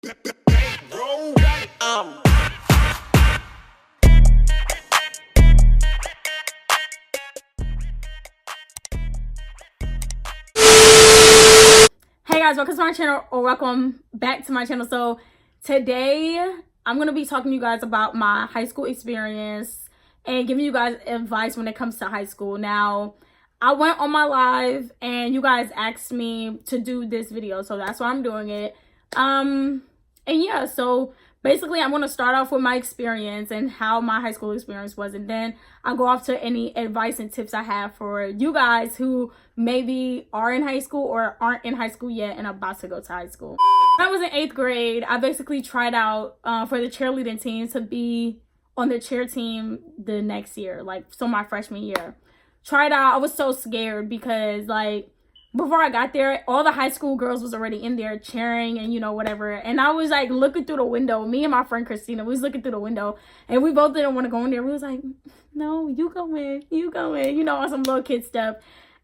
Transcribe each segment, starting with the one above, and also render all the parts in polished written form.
Hey guys, welcome to my channel, or welcome back to my channel. So today I'm going to be talking to you guys about my high school experience and giving you guys advice when it comes to high school. Now, I went on my live and you guys asked me to do this video, so that's why I'm doing it. And yeah, so basically I'm going to start off with my experience and how my high school experience was, and then I'll go off to any advice and tips I have for you guys who maybe are in high school or aren't in high school yet and about to go to high school. When I was in 8th grade, I basically tried out for the cheerleading team to be on the cheer team the next year, so my freshman year. Tried out. I was so scared because before I got there, all the high school girls was already in there cheering and whatever, and I was looking through the window. Me and my friend Christina, we was looking through the window, and we both didn't want to go in there. We was like, no, you go in, on some little kid stuff.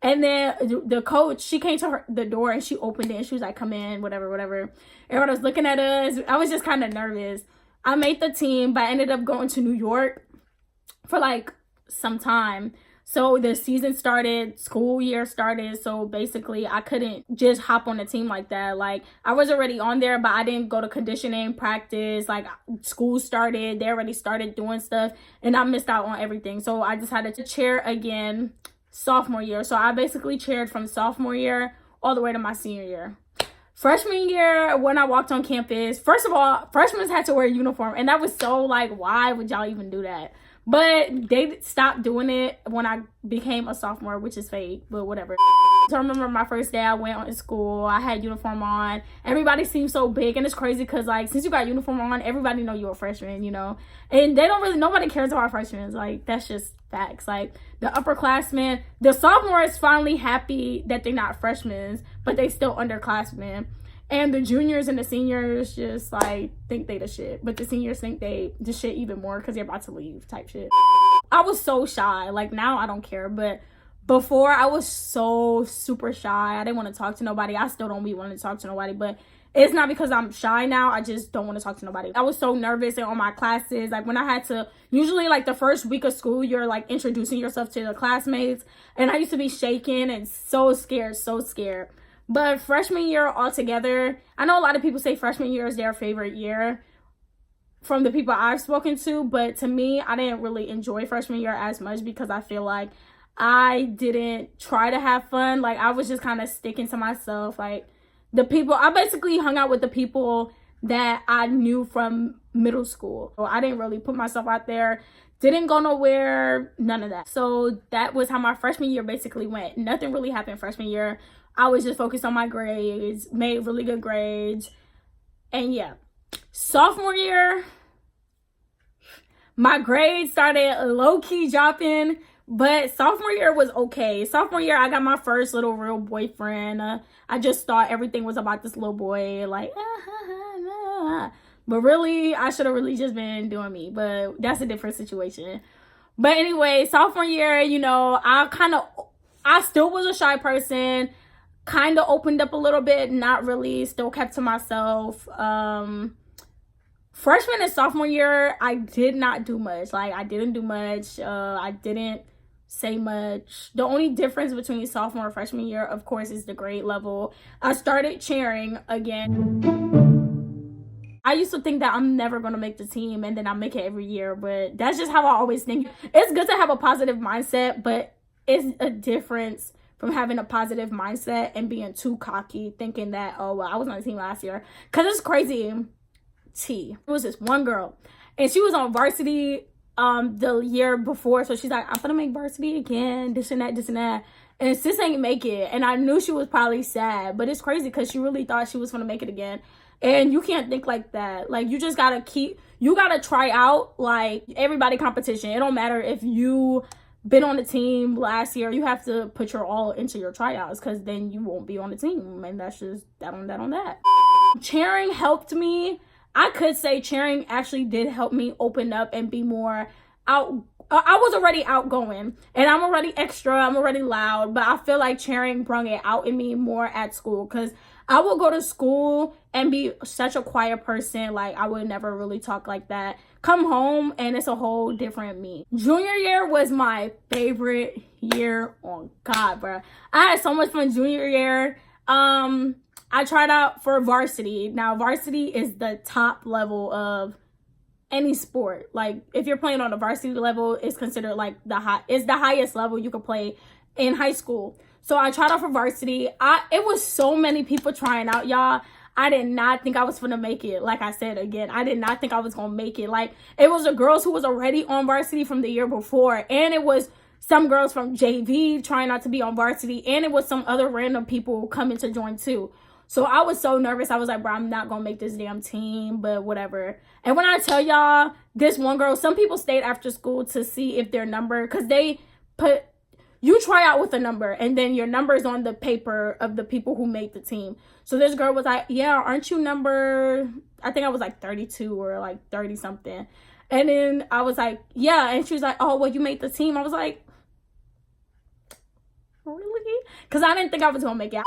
And then the coach, she came to the door and she opened it and she was like, come in, whatever. Everyone was looking at us. I was just kind of nervous. I made the team, but I ended up going to New York for some time. So the season started, school year started. So basically I couldn't just hop on the team like that. I was already on there, but I didn't go to conditioning practice. School started, they already started doing stuff, and I missed out on everything. So I decided to cheer again sophomore year. So I basically chaired from sophomore year all the way to my senior year. Freshman year, when I walked on campus, first of all, freshmen had to wear a uniform, and that was so why would y'all even do that? But they stopped doing it when I became a sophomore, which is fake, but whatever. So I remember my first day I went to school, I had uniform on. Everybody seemed so big, and it's crazy because since you got uniform on, everybody know you're a freshman, And nobody cares about freshmen. That's just facts. The upperclassmen, the sophomores finally happy that they're not freshmen, but they still underclassmen. And the juniors and the seniors just think they the shit. But the seniors think they the shit even more because they're about to leave type shit. I was so shy. Now I don't care. But before I was so super shy. I didn't want to talk to nobody. I still don't be wanting to talk to nobody. But it's not because I'm shy now. I just don't want to talk to nobody. I was so nervous in all my classes. When I had to, usually the first week of school, you're introducing yourself to the classmates. And I used to be shaking and so scared. But freshman year altogether, I know a lot of people say freshman year is their favorite year from the people I've spoken to. But to me, I didn't really enjoy freshman year as much because I feel like I didn't try to have fun. I was just kind of sticking to myself. The people, I basically hung out with the people that I knew from middle school. So I didn't really put myself out there. Didn't go nowhere, none of that. So that was how my freshman year basically went. Nothing really happened freshman year. I was just focused on my grades, made really good grades, and yeah. Sophomore year, my grades started low-key dropping, but sophomore year was okay. Sophomore year, I got my first little real boyfriend. I just thought everything was about this little boy, but really, I should have really just been doing me, but that's a different situation. But anyway, sophomore year, I still was a shy person. Kind of opened up a little bit, not really, still kept to myself. Freshman and sophomore year, I did not do much. I didn't do much. I didn't say much. The only difference between sophomore and freshman year, of course, is the grade level. I started cheering again. I used to think that I'm never going to make the team, and then I make it every year, but that's just how I always think. It's good to have a positive mindset, but it's a difference from having a positive mindset and being too cocky, thinking that, oh, well, I was on the team last year. Because it's crazy. It was this one girl, and she was on varsity the year before. So she's like, I'm going to make varsity again, this and that. And sis ain't make it. And I knew she was probably sad. But it's crazy because she really thought she was going to make it again. And you can't think like that. You just got to try out everybody competition. It don't matter if you been on the team last year. You have to put your all into your tryouts, because then you won't be on the team, and that's just that on that. Cheering helped me. I could say cheering actually did help me open up and be more out. I was already outgoing, and I'm already extra, I'm already loud, but I feel like cheering brought it out in me more at school, because I would go to school and be such a quiet person. Like, I would never really talk like that. Come home and it's a whole different me. Junior year was my favorite year on God, bro. I had so much fun junior year. I tried out for varsity. Now, varsity is the top level of any sport. Like, if you're playing on a varsity level, it's considered like it's the highest level you could play in high school. So I tried out for varsity. It was so many people trying out, y'all. I did not think I was gonna make it. Like I said again, I did not think I was gonna make it. Like, it was the girls who was already on varsity from the year before, and it was some girls from JV trying out to be on varsity, and it was some other random people coming to join too. So I was so nervous. I was like, bro, I'm not gonna make this damn team, but whatever. And when I tell y'all, this one girl, some people stayed after school to see if their number, because they put, you try out with a number and then your number is on the paper of the people who made the team. So this girl was like, yeah, aren't you number, I think I was like 32 or like 30 something. And then I was like, yeah. And she was like, oh, well, you made the team. I was like, really? Because I didn't think I was gonna make it.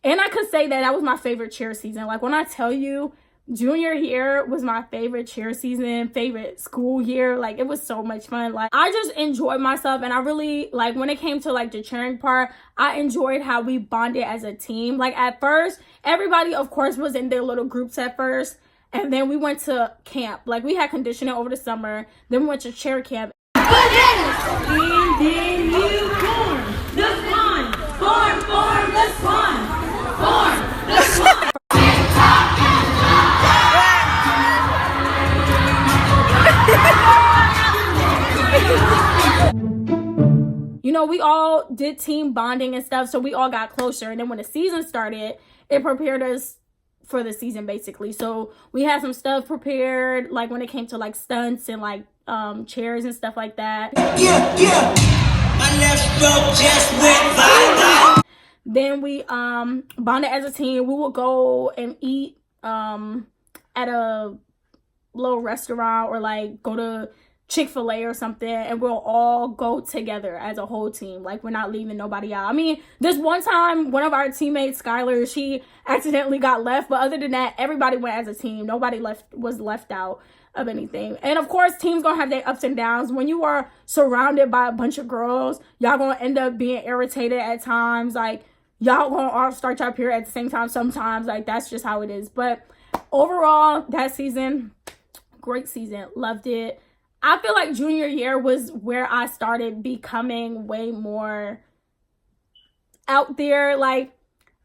And I could say that was my favorite cheer season. Like, when I tell you, junior year was my favorite cheer season, favorite school year. Like, it was so much fun. Like, I just enjoyed myself, and I really, like, when it came to like the cheering part, I enjoyed how we bonded as a team. Like, at first, everybody of course was in their little groups at first, and then we went to camp. Like, we had conditioning over the summer, then we went to cheer camp. And then you form the swan, form the swan, form the swan. You know, we all did team bonding and stuff, so we all got closer. And then when the season started, it prepared us for the season, basically. So we had some stuff prepared, like when it came to like stunts and like chairs and stuff like that. Yeah. My left stroke just went bye. Then we bonded as a team. We would go and eat at a little restaurant, or like go to Chick-fil-A or something, and we'll all go together as a whole team. Like, we're not leaving nobody out. I mean, this one time, one of our teammates, Skylar, she accidentally got left, but other than that, everybody went as a team. Nobody was left out of anything. And of course, teams gonna have their ups and downs. When you are surrounded by a bunch of girls, y'all gonna end up being irritated at times. Like, y'all gonna all start your period at the same time sometimes. Like, that's just how it is. But overall, that season, great season. Loved it. I feel like junior year was where I started becoming way more out there. Like,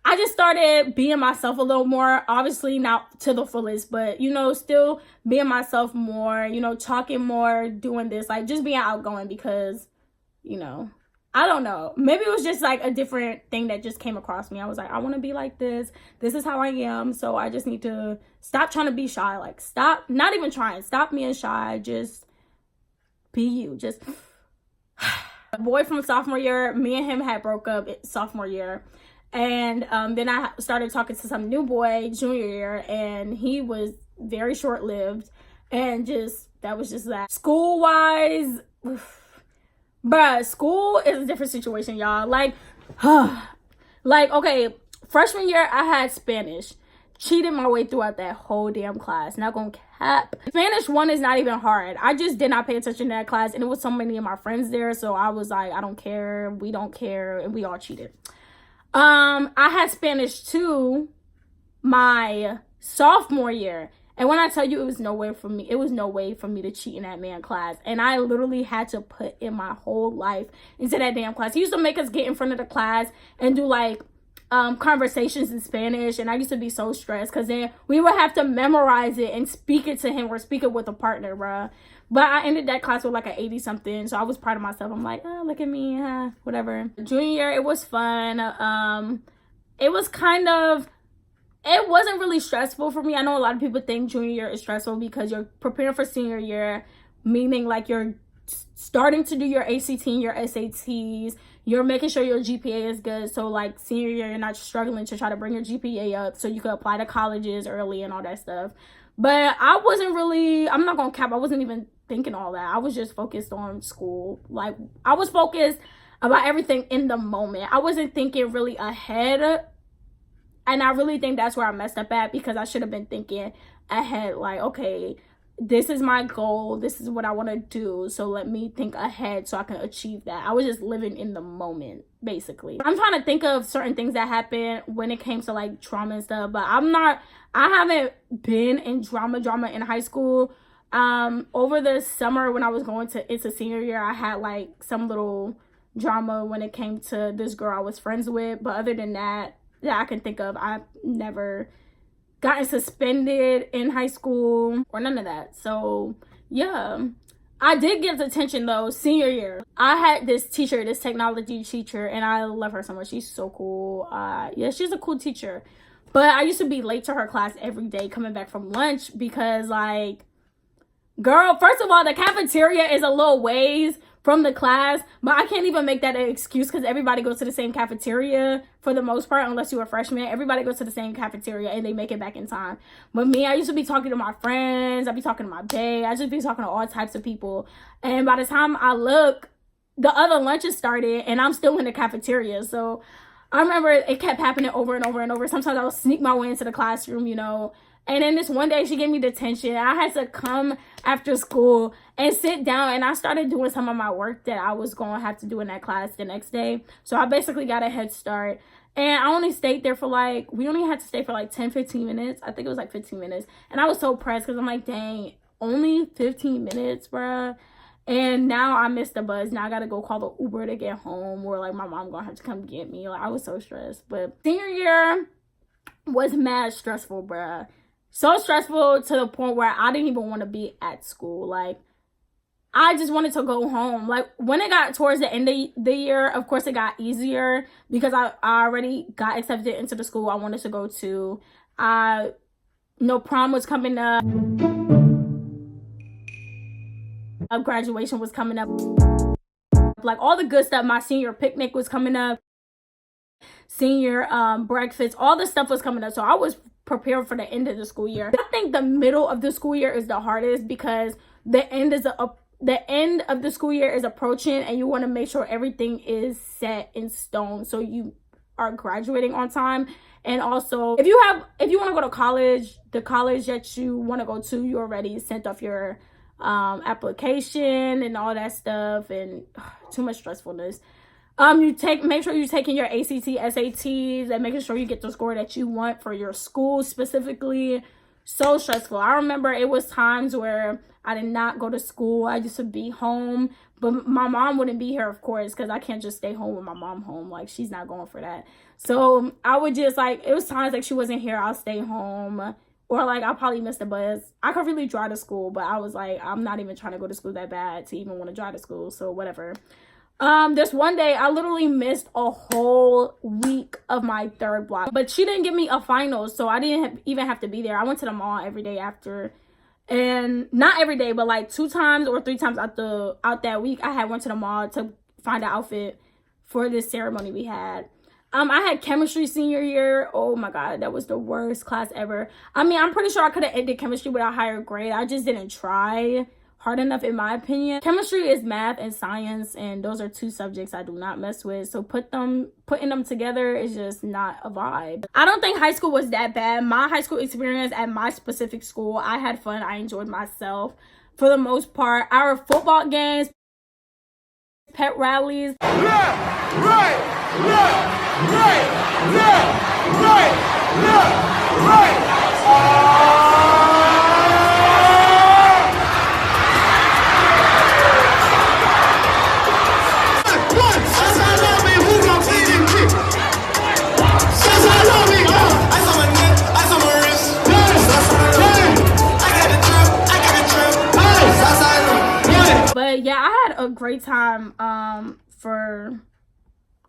I just started being myself a little more. Obviously not to the fullest, but, you know, still being myself more, you know, talking more, doing this, like, just being outgoing, because, you know, I don't know. Maybe it was just like a different thing that just came across me. I was like, I want to be like this. This is how I am. So I just need to stop trying to be shy. Like, stop, not even trying. Stop being shy. Just be you. Just boy from sophomore year, me and him had broke up sophomore year, and then I started talking to some new boy junior year, and he was very short-lived, and just that was just that. School wise, bruh, school is a different situation, y'all. Like like, okay, freshman year I had Spanish. Cheated my way throughout that whole damn class. Not gonna cap. Spanish 1 is not even hard. I just did not pay attention to that class, and it was so many of my friends there, so I was like, I don't care, we don't care, and we all cheated. I had Spanish 2 my sophomore year, and when I tell you, it was no way for me to cheat in that man class. And I literally had to put in my whole life into that damn class. He used to make us get in front of the class and do like conversations in Spanish, and I used to be so stressed, because then we would have to memorize it and speak it to him, or speak it with a partner, bruh. But I ended that class with like an 80 something, so I was proud of myself. I'm like, oh, look at me, whatever. Junior year, it was fun. It was kind of, it wasn't really stressful for me. I know a lot of people think junior year is stressful because you're preparing for senior year, meaning like you're starting to do your ACT and your SATs. You're making sure your GPA is good, so like senior year, you're not struggling to try to bring your GPA up so you can apply to colleges early and all that stuff. But I wasn't really, I'm not gonna cap, I wasn't even thinking all that. I was just focused on school. Like, I was focused about everything in the moment. I wasn't thinking really ahead And I really think that's where I messed up at, because I should have been thinking ahead, like, okay, this is my goal, this is what I want to do, so let me think ahead so I can achieve that. I was just living in the moment, basically. I'm trying to think of certain things that happened when it came to like trauma and stuff, but I haven't been in drama in high school. Over the summer when I was going into senior year, I had like some little drama when it came to this girl I was friends with, but other than that I can think of, I've never gotten suspended in high school or none of that. So yeah, I did get detention though senior year. I had this teacher, this technology teacher, and I love her so much. She's so cool. Yeah, she's a cool teacher, but I used to be late to her class every day coming back from lunch because, like, girl, first of all, the cafeteria is a little ways from the class, but I can't even make that an excuse because everybody goes to the same cafeteria for the most part, unless you're a freshman. Everybody goes to the same cafeteria and they make it back in time. But me, I used to be talking to my friends, I'd be talking to my bae, I just be talking to all types of people. And by the time I look, the other lunches started and I'm still in the cafeteria. So I remember it kept happening over and over and over. Sometimes I would sneak my way into the classroom, you know. And then this one day she gave me detention. I had to come after school and sit down, and I started doing some of my work that I was going to have to do in that class the next day. So I basically got a head start. And I only stayed there for like, we only had to stay for like 10-15 minutes. I think it was like 15 minutes. And I was so pressed because I'm like, dang, only 15 minutes, bruh. And now I missed the bus. Now I got to go call the Uber to get home, or like my mom going to have to come get me. Like, I was so stressed. But senior year was mad stressful, bruh. So stressful to the point where I didn't even want to be at school. Like, I just wanted to go home. Like, when it got towards the end of the year, of course it got easier because I already got accepted into the school I wanted to go to. Prom was coming up. Graduation was coming up. Like, all the good stuff. My senior picnic was coming up. Senior breakfast. All this stuff was coming up. So I was prepared for the end of the school year. I think the middle of the school year is the hardest because the end of the school year is approaching, and you want to make sure everything is set in stone so you are graduating on time. And also, if you want to go to college, the college that you want to go to, you already sent off your application and all that stuff, and too much stressfulness. Make sure you're taking your ACT, SATs, and making sure you get the score that you want for your school specifically. So stressful. I remember it was times where I did not go to school. I used to be home, but my mom wouldn't be here, of course, because I can't just stay home with my mom home. Like, she's not going for that. So I would just, like, it was times like she wasn't here, I'll stay home, or like I'll probably miss the bus. I could really drive to school, but I was like, I'm not even trying to go to school that bad to even want to drive to school. So whatever. This one day I literally missed a whole week of my third block, but she didn't give me a final, so I didn't even have to be there. I went to the mall every day after, and not every day, but like 2 times or 3 times out that week, I had went to the mall to find an outfit for this ceremony we had. I had chemistry senior year. Oh my God, that was the worst class ever. I mean, I'm pretty sure I could have ended chemistry with a higher grade. I just didn't try hard enough, in my opinion. Chemistry is math and science, and those are 2 subjects I do not mess with. So putting them together is just not a vibe. I don't think high school was that bad. My high school experience at my specific school, I had fun. I enjoyed myself for the most part. Our football games, pep rallies. Left, right, left, right, left, right, left, right. But yeah, I had a great time for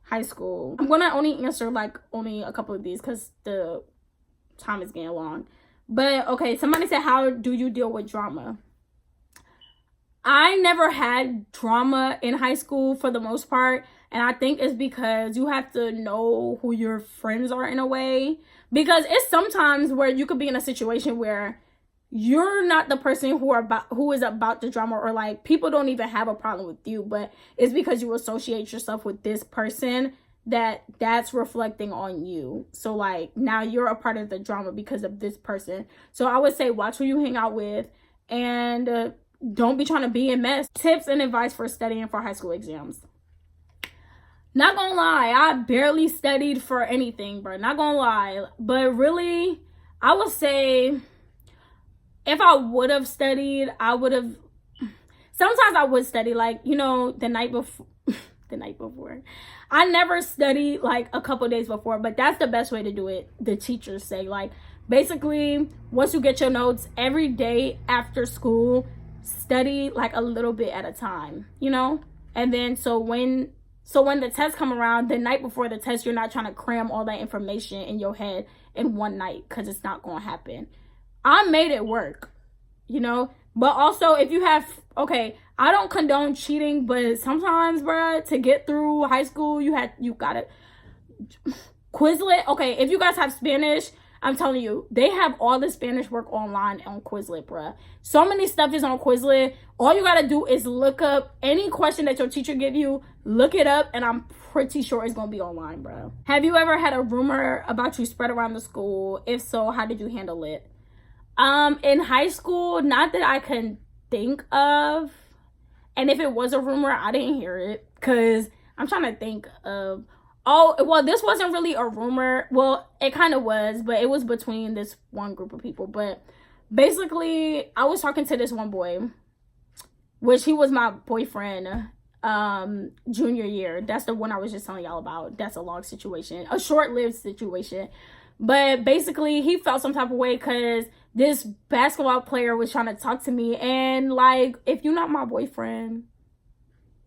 high school. I'm gonna only answer like only a couple of these because the time is getting long. But okay, somebody said, how do you deal with drama? I never had drama in high school for the most part, and I think it's because you have to know who your friends are in a way, because it's sometimes where you could be in a situation where you're not the person who is about the drama, or like people don't even have a problem with you, but it's because you associate yourself with this person that's reflecting on you. So like now you're a part of the drama because of this person. So I would say watch who you hang out with, and don't be trying to be in mess. Tips and advice for studying for high school exams. Not gonna lie, I barely studied for anything, bro. Not gonna lie. But really, I would say if I would have studied, I would have. Sometimes I would study, like, you know, the night before. The night before. I never studied like a couple days before, but that's the best way to do it. The teachers say, like, basically, once you get your notes, every day after school, study like a little bit at a time, you know? And then so when the tests come around, the night before the test, you're not trying to cram all that information in your head in one night, because it's not going to happen. I made it work, you know? But also, if you have, okay, I don't condone cheating, but sometimes, bruh, to get through high school, you got it. Quizlet, okay, if you guys have Spanish, I'm telling you, they have all the Spanish work online on Quizlet, bruh. So many stuff is on Quizlet. All you gotta do is look up any question that your teacher give you, look it up, and I'm pretty sure it's gonna be online, bro. Have you ever had a rumor about you spread around the school? If so, how did you handle it? In high school, not that I can think of. And if it was a rumor, I didn't hear it, because I'm trying to think of, oh, well, this wasn't really a rumor. Well, it kind of was, but it was between this one group of people. But basically, I was talking to this one boy, which he was my boyfriend junior year. That's the one I was just telling y'all about. That's a long situation, a short-lived situation. But basically, he felt some type of way because this basketball player was trying to talk to me. And, like, if you're not my boyfriend,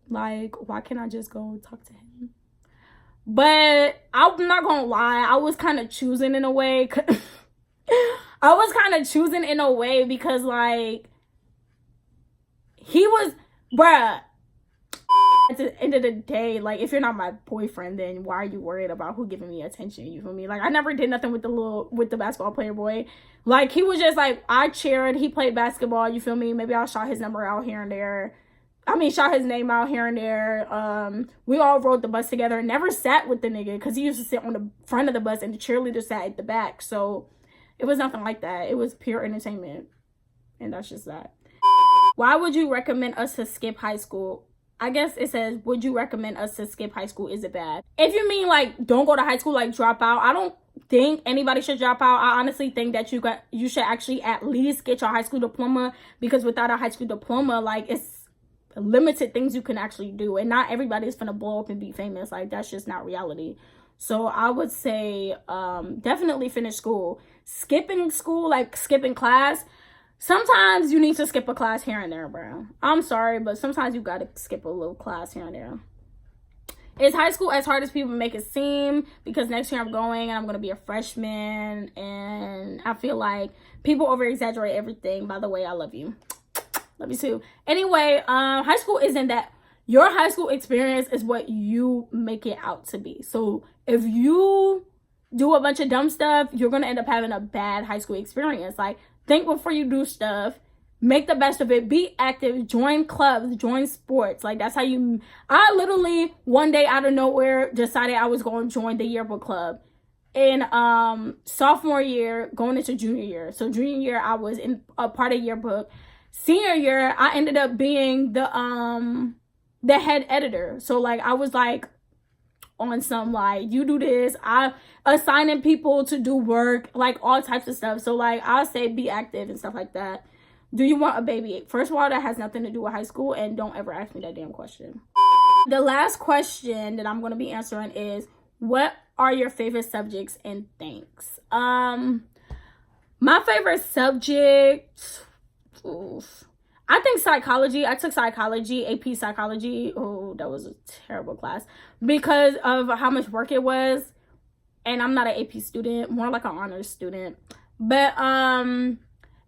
like, why can't I just go talk to him? But I'm not going to lie. I was kind of choosing in a way. Because, like, he was, bruh. At the end of the day, like, if you're not my boyfriend, then why are you worried about who giving me attention? You feel me? Like, I never did nothing with the basketball player boy. Like, he was just like, I cheered, he played basketball, you feel me? Maybe I'll shout his number out here and there. Shout his name out here and there. We all rode the bus together and never sat with the nigga, because he used to sit on the front of the bus and the cheerleader sat at the back. So it was nothing like that. It was pure entertainment. And that's just that. Why would you recommend us to skip high school? I guess it says, would you recommend us to skip high school? Is it bad? If you mean, like, don't go to high school, like, drop out, I don't think anybody should drop out. I honestly think that you should actually at least get your high school diploma, because without a high school diploma, like, it's limited things you can actually do. And not everybody is gonna blow up and be famous. Like, that's just not reality. So I would say definitely finish school. Skipping school, like skipping class, sometimes you need to skip a class here and there, bro. I'm sorry, but sometimes you gotta skip a little class here and there. Is high school as hard as people make it seem? Because next year I'm going and I'm gonna be a freshman, and I feel like people over exaggerate everything. By the way, I love you. Love you too. Anyway, high school isn't that. Your high school experience is what you make it out to be. So if you do a bunch of dumb stuff, you're gonna end up having a bad high school experience. Like, think before you do stuff. Make the best of it. Be active. Join clubs. Join sports. Like, that's how you... I literally, one day out of nowhere, decided I was going to join the yearbook club. In sophomore year, going into junior year. So, junior year, I was in a part of yearbook. Senior year, I ended up being the head editor. So, like, I was, like, on some, like, you do this, I assigning people to do work, like, all types of stuff. So, like, I'll say be active and stuff like that. Do you want a baby? First of all, that has nothing to do with high school, and don't ever ask me that damn question. The last question that I'm going to be answering is, what are your favorite subjects, and thanks? My favorite subject, I think psychology. I took psychology, AP psychology. Oh, that was a terrible class because of how much work it was. And I'm not an AP student, more like an honors student. But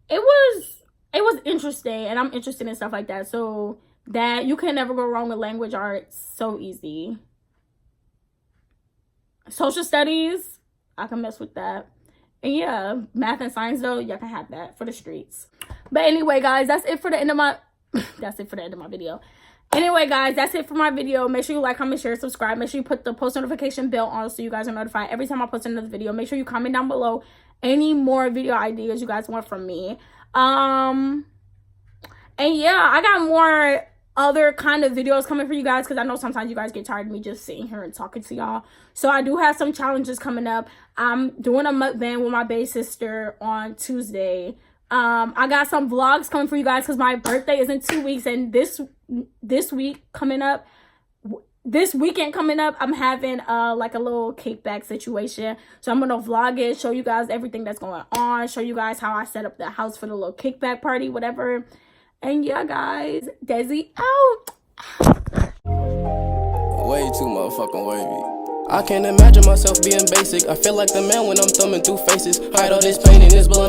it was interesting, and I'm interested in stuff like that. So that you can never go wrong with language arts. So easy. Social studies, I can mess with that. And yeah, math and science though, y'all can have that for the streets. But anyway, guys, that's it for the end of my video. Anyway, guys, that's it for my video. Make sure you like, comment, share, subscribe. Make sure you put the post notification bell on so you guys are notified every time I post another video. Make sure you comment down below any more video ideas you guys want from me. And yeah, I got more other kind of videos coming for you guys because I know sometimes you guys get tired of me just sitting here and talking to y'all. So I do have some challenges coming up. I'm doing a mukbang with my baby sister on Tuesday. I got some vlogs coming for you guys because my birthday is in 2 weeks, and this weekend coming up, I'm having like a little kickback situation. So I'm gonna vlog it, show you guys everything that's going on, show you guys how I set up the house for the little kickback party, whatever. And yeah, guys, Desi out. Way too motherfucking wavy. I can't imagine myself being basic. I feel like the man when I'm thumbing through faces. Hide all this pain in this blood.